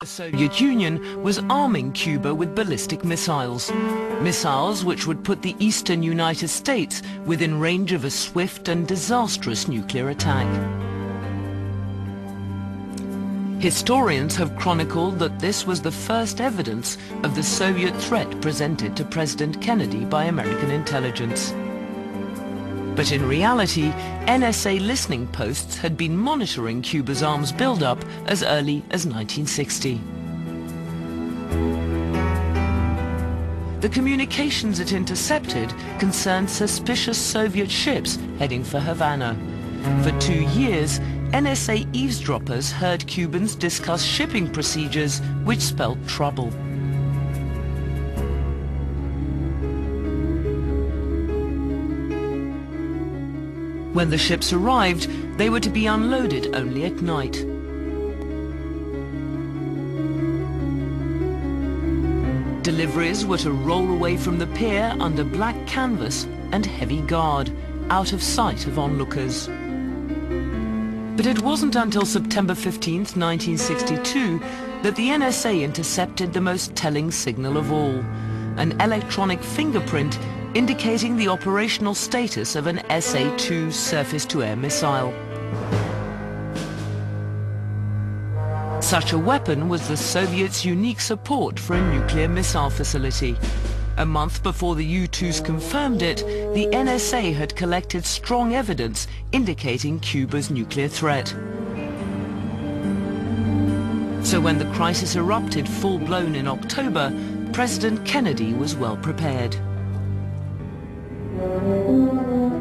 The Soviet Union was arming Cuba with ballistic missiles. Missiles which would put the eastern United States within range of a swift and disastrous nuclear attack. Historians have chronicled that this was the first evidence of the Soviet threat presented to President Kennedy by American intelligence. But in reality, NSA listening posts had been monitoring Cuba's arms buildup as early as 1960. The communications it intercepted concerned suspicious Soviet ships heading for Havana. For 2 years, NSA eavesdroppers heard Cubans discuss shipping procedures which spelled trouble. When the ships arrived, they were to be unloaded only at night. Deliveries were to roll away from the pier under black canvas and heavy guard, out of sight of onlookers. But it wasn't until September 15, 1962, that the NSA intercepted the most telling signal of all, an electronic fingerprint indicating the operational status of an SA-2 surface-to-air missile. Such a weapon was the Soviets' unique support for a nuclear missile facility. A month before the U-2s confirmed it, the NSA had collected strong evidence indicating Cuba's nuclear threat. So when the crisis erupted full-blown in October, President Kennedy was well prepared.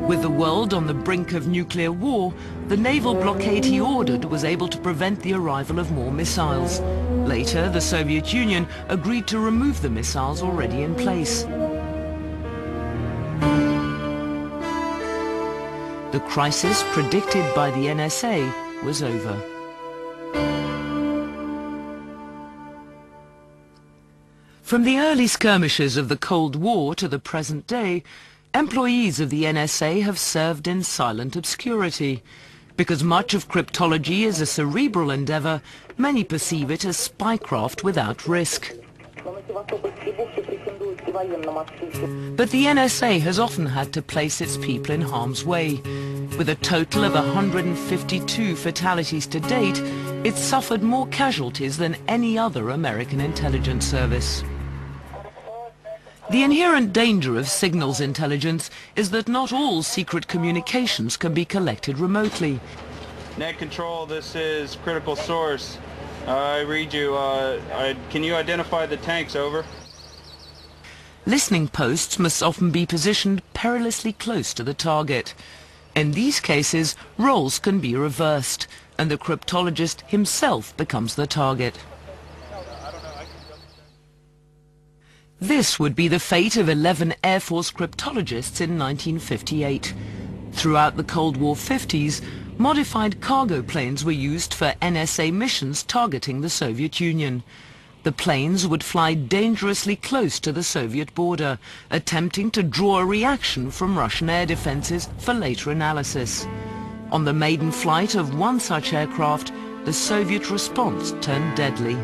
With the world on the brink of nuclear war, the naval blockade he ordered was able to prevent the arrival of more missiles. Later, the Soviet Union agreed to remove the missiles already in place. The crisis predicted by the NSA was over. From the early skirmishes of the Cold War to the present day, employees of the NSA have served in silent obscurity. Because much of cryptology is a cerebral endeavor, many perceive it as spycraft without risk. But the NSA has often had to place its people in harm's way. With a total of 152 fatalities to date, it's suffered more casualties than any other American intelligence service. The inherent danger of signals intelligence is that not all secret communications can be collected remotely. Net control, this is critical source. I read you. Can you identify the tanks, over? Listening posts must often be positioned perilously close to the target. In these cases, roles can be reversed, and the cryptologist himself becomes the target. This would be the fate of 11 Air Force cryptologists in 1958. Throughout the Cold War 50s, modified cargo planes were used for NSA missions targeting the Soviet Union. The planes would fly dangerously close to the Soviet border, attempting to draw a reaction from Russian air defenses for later analysis. On the maiden flight of one such aircraft, the Soviet response turned deadly.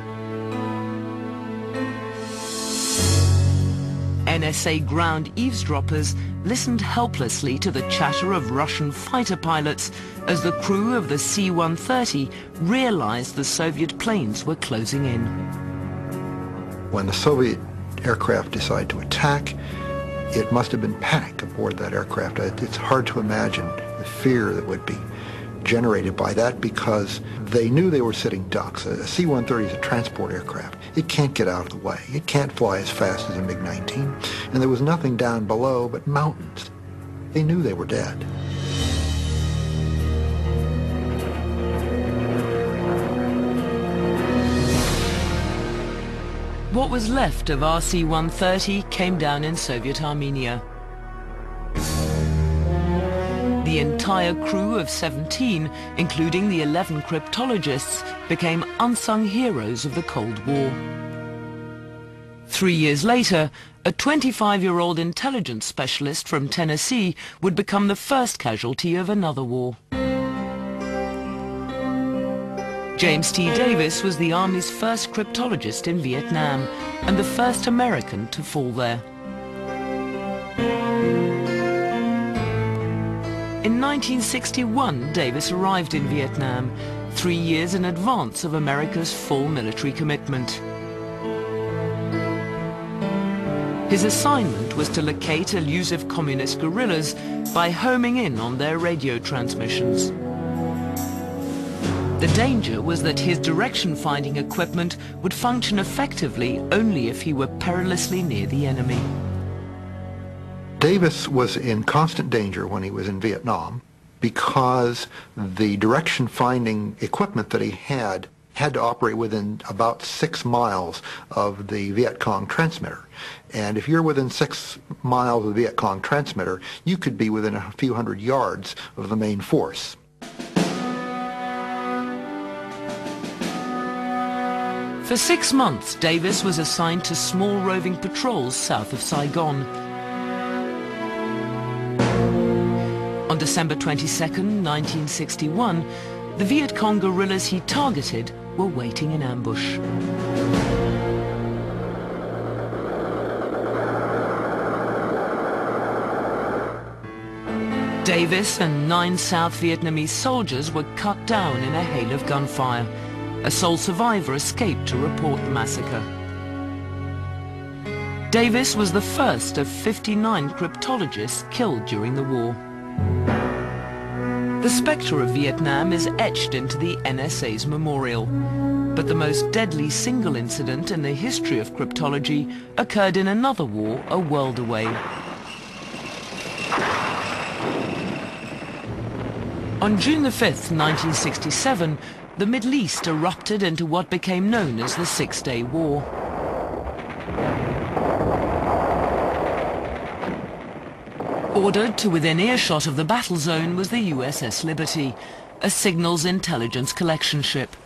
NSA ground eavesdroppers listened helplessly to the chatter of Russian fighter pilots as the crew of the C-130 realized the Soviet planes were closing in. When the Soviet aircraft decided to attack, it must have been panic aboard that aircraft. It's hard to imagine the fear that would be generated by that, because they knew they were sitting ducks. A C-130 is a transport aircraft. It can't get out of the way. It can't fly as fast as a MiG-19. And there was nothing down below but mountains. They knew they were dead. What was left of RC-130 came down in Soviet Armenia. The entire crew of 17, including the 11 cryptologists, became unsung heroes of the Cold War. 3 years later, a 25-year-old intelligence specialist from Tennessee would become the first casualty of another war. James T. Davis was the Army's first cryptologist in Vietnam and the first American to fall there. In 1961, Davis arrived in Vietnam, 3 years in advance of America's full military commitment. His assignment was to locate elusive communist guerrillas by homing in on their radio transmissions. The danger was that his direction-finding equipment would function effectively only if he were perilously near the enemy. Davis was in constant danger when he was in Vietnam because the direction-finding equipment that he had to operate within about 6 miles of the Viet Cong transmitter. And if you're within 6 miles of the Viet Cong transmitter, you could be within a few hundred yards of the main force. For 6 months, Davis was assigned to small roving patrols south of Saigon. On December 22, 1961, the Viet Cong guerrillas he targeted were waiting in ambush. Davis and 9 South Vietnamese soldiers were cut down in a hail of gunfire. A sole survivor escaped to report the massacre. Davis was the first of 59 cryptologists killed during the war. The spectre of Vietnam is etched into the NSA's memorial, but the most deadly single incident in the history of cryptology occurred in another war a world away. On June 5, 1967, the Middle East erupted into what became known as the Six-Day War. Ordered to within earshot of the battle zone was the USS Liberty, a signals intelligence collection ship.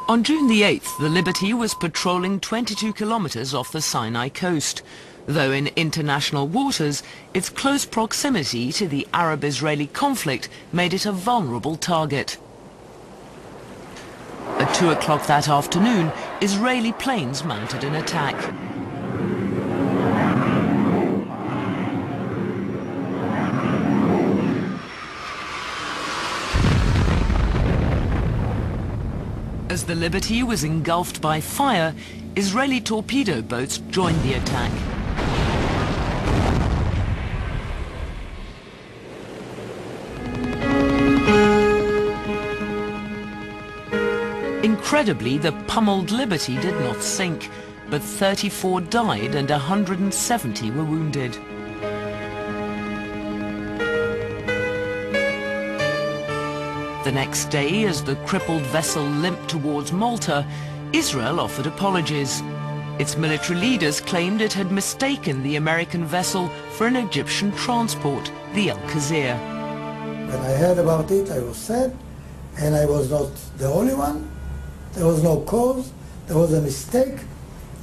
On June the 8th, the Liberty was patrolling 22 kilometers off the Sinai coast, though in international waters, its close proximity to the Arab-Israeli conflict made it a vulnerable target. At 2 o'clock that afternoon, Israeli planes mounted an attack. As the Liberty was engulfed by fire, Israeli torpedo boats joined the attack. Incredibly, the pummeled Liberty did not sink, but 34 died and 170 were wounded. The next day, as the crippled vessel limped towards Malta, Israel offered apologies. Its military leaders claimed it had mistaken the American vessel for an Egyptian transport, the El Khazir. When I heard about it, I was sad, and I was not the only one. There was no cause, there was a mistake,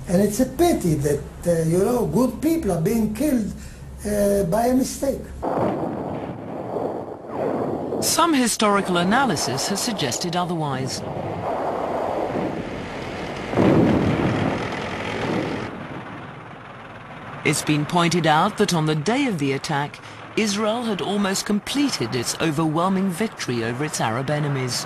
and it's a pity that, good people are being killed by a mistake. Some historical analysis has suggested otherwise. It's been pointed out that on the day of the attack, Israel had almost completed its overwhelming victory over its Arab enemies.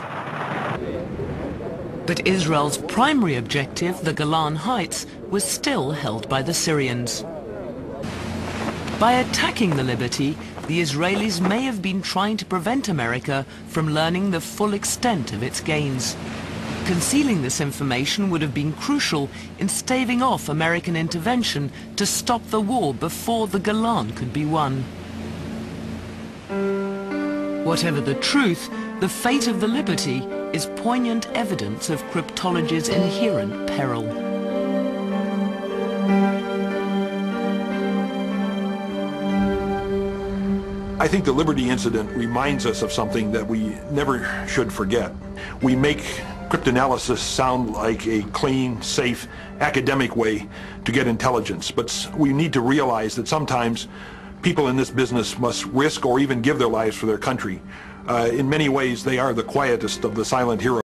But Israel's primary objective, the Golan Heights, was still held by the Syrians. By attacking the Liberty, the Israelis may have been trying to prevent America from learning the full extent of its gains. Concealing this information would have been crucial in staving off American intervention to stop the war before the Golan could be won. Whatever the truth, the fate of the Liberty is poignant evidence of cryptology's inherent peril. I think the Liberty incident reminds us of something that we never should forget. We make cryptanalysis sound like a clean, safe, academic way to get intelligence, but we need to realize that sometimes people in this business must risk or even give their lives for their country. In many ways, they are the quietest of the silent heroes.